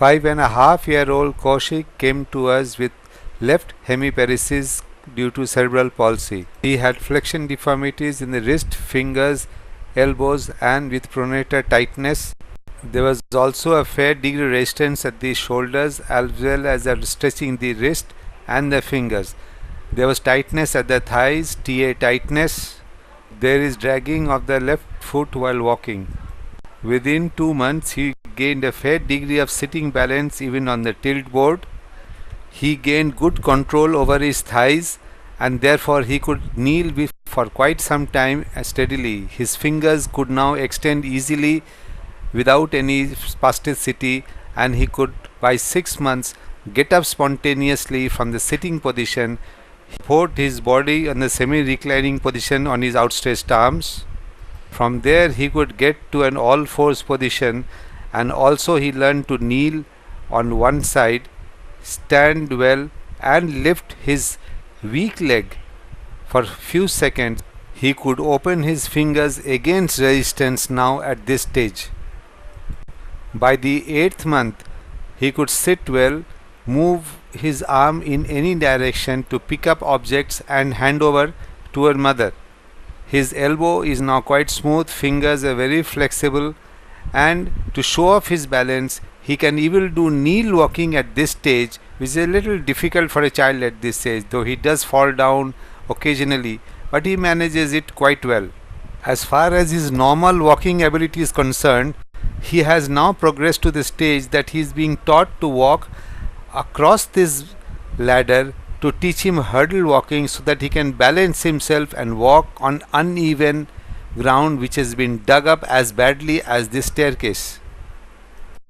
5.5-year-old Kaushik came to us with left hemiparesis due to cerebral palsy. He had flexion deformities in the wrist, fingers, elbows and with pronator tightness. There was also a fair degree resistance at the shoulders as well as at stretching the wrist and the fingers. There was tightness at the thighs, TA tightness. There is dragging of the left foot while walking. Within 2 months, he gained a fair degree of sitting balance even on the tilt board. He gained good control over his thighs and therefore he could kneel for quite some time steadily. His fingers could now extend easily without any spasticity, and he could by 6 months get up spontaneously from the sitting position. He put his body on the semi-reclining position on his outstretched arms. From there he could get to an all-fours position, and also he learned to kneel on one side, stand well and lift his weak leg for few seconds. He could open his fingers against resistance now at this stage. By the 8th month, he could sit well, move his arm in any direction to pick up objects and hand over to her mother. His elbow is now quite smooth, fingers are very flexible, and to show off his balance, he can even do kneel walking at this stage, which is a little difficult for a child at this age, though he does fall down occasionally, but he manages it quite well. As far as his normal walking ability is concerned, he has now progressed to the stage that he is being taught to walk across this ladder to teach him hurdle walking so that he can balance himself and walk on uneven ground which has been dug up as badly as this staircase.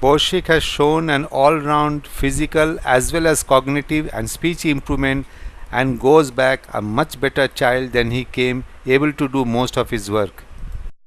Kaushik has shown an all-round physical as well as cognitive and speech improvement and goes back a much better child than he came, able to do most of his work.